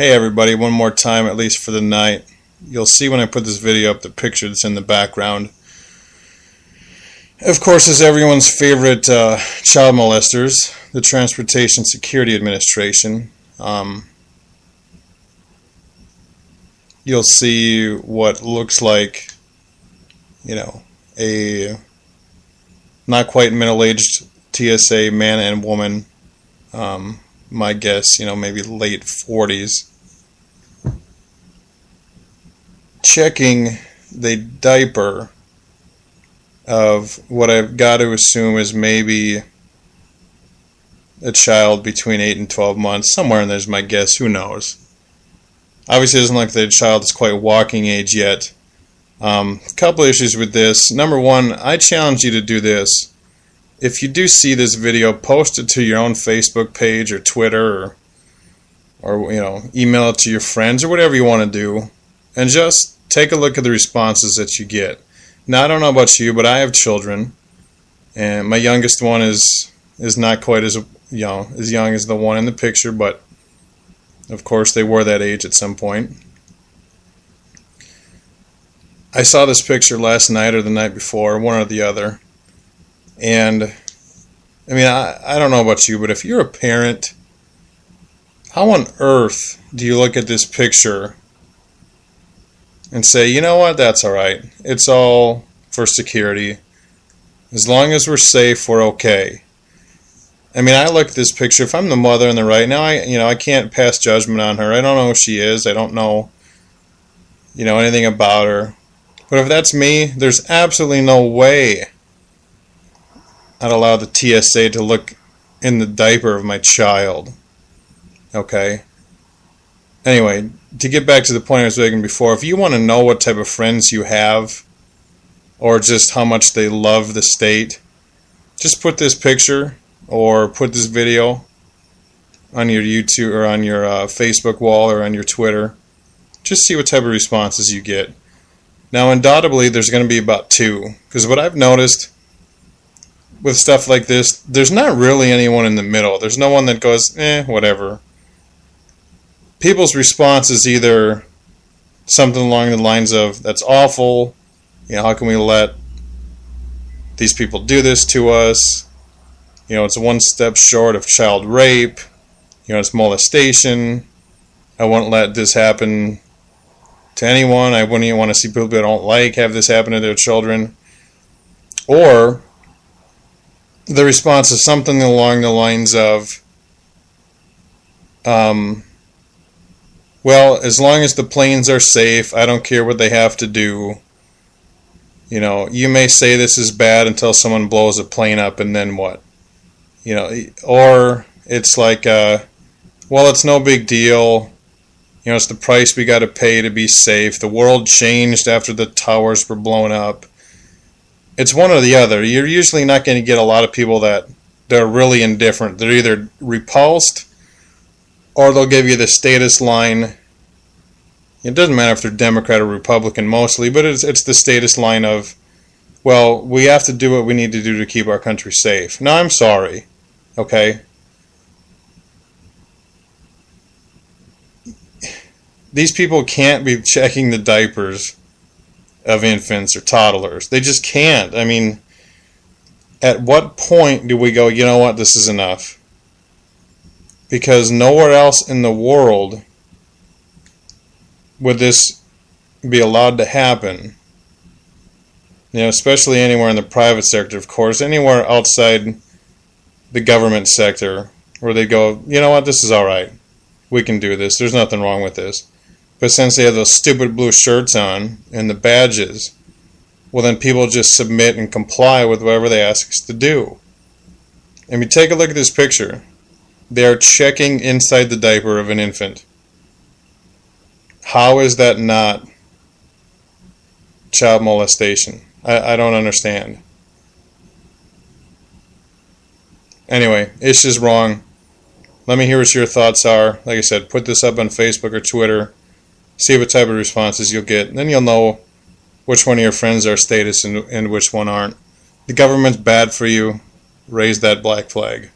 Hey everybody, one more time, at least for the night. You'll see when I put this video up the picture that's in the background. Of course, is everyone's favorite child molesters, the Transportation Security Administration. You'll see what looks like, a not quite middle-aged TSA man and woman. My guess, maybe late 40s. Checking the diaper of what I've got to assume is maybe a child between 8 and 12 months. Somewhere in there's my guess. Who knows? Obviously, it doesn't look like the child is quite walking age yet. A couple issues with this. Number one, I challenge you to do this. If you do see this video, post it to your own Facebook page or Twitter or email it to your friends or whatever you want to do, and just take a look at the responses that you get. Now, I don't know about you, but I have children, and my youngest one is not quite as young as the one in the picture, but of course they were that age at some point. I saw this picture last night or the night before, one or the other. And, I don't know about you, but if you're a parent, how on earth do you look at this picture and say, you know what, that's alright. It's all for security. As long as we're safe, we're okay. I look at this picture. If I'm the mother in the right now, I can't pass judgment on her. I don't know who she is. I don't know, anything about her. But if that's me, there's absolutely no way I'd allow the TSA to look in the diaper of my child. Okay? Anyway, to get back to the point I was making before, if you want to know what type of friends you have, or just how much they love the state, just put this picture or put this video on your YouTube or on your Facebook wall or on your Twitter. Just see what type of responses you get. Now, undoubtedly, there's going to be about two. Because what I've noticed with stuff like this, there's not really anyone in the middle. There's no one that goes, whatever. People's response is either something along the lines of, that's awful, how can we let these people do this to us? It's one step short of child rape, it's molestation. I won't let this happen to anyone. I wouldn't even want to see people I don't like have this happen to their children. Or the response is something along the lines of, well, as long as the planes are safe, I don't care what they have to do. You may say this is bad until someone blows a plane up, and then what? Or it's like, well, it's no big deal. It's the price we got to pay to be safe. The world changed after the towers were blown up. It's one or the other. You're usually not going to get a lot of people that are really indifferent. They're either repulsed, or they'll give you the status line. It doesn't matter if they're Democrat or Republican mostly, but it's the status line of, well, we have to do what we need to do to keep our country safe. No, I'm sorry. Okay? These people can't be checking the diapers of infants or toddlers. They just can't. At what point do we go, you know what, this is enough? Because nowhere else in the world would this be allowed to happen. Especially anywhere in the private sector, of course. Anywhere outside the government sector where they go, you know what, this is alright. We can do this. There's nothing wrong with this. But since they have those stupid blue shirts on and the badges, well, then people just submit and comply with whatever they ask us to do. Take a look at this picture. They are checking inside the diaper of an infant. How is that not child molestation? I don't understand. Anyway, it's just wrong. Let me hear what your thoughts are. Like I said, put this up on Facebook or Twitter. See what type of responses you'll get. And then you'll know which one of your friends are status and which one aren't. The government's bad for you. Raise that black flag.